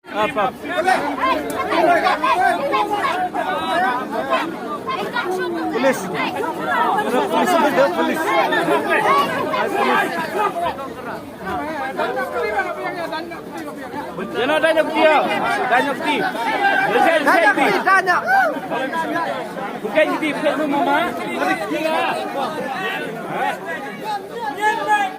Apa? Polis. Polis ada polis. Yan o, danyo kti. Danyo kti. Danyo kti. Bukan kti. Bukan mama. Kti lah.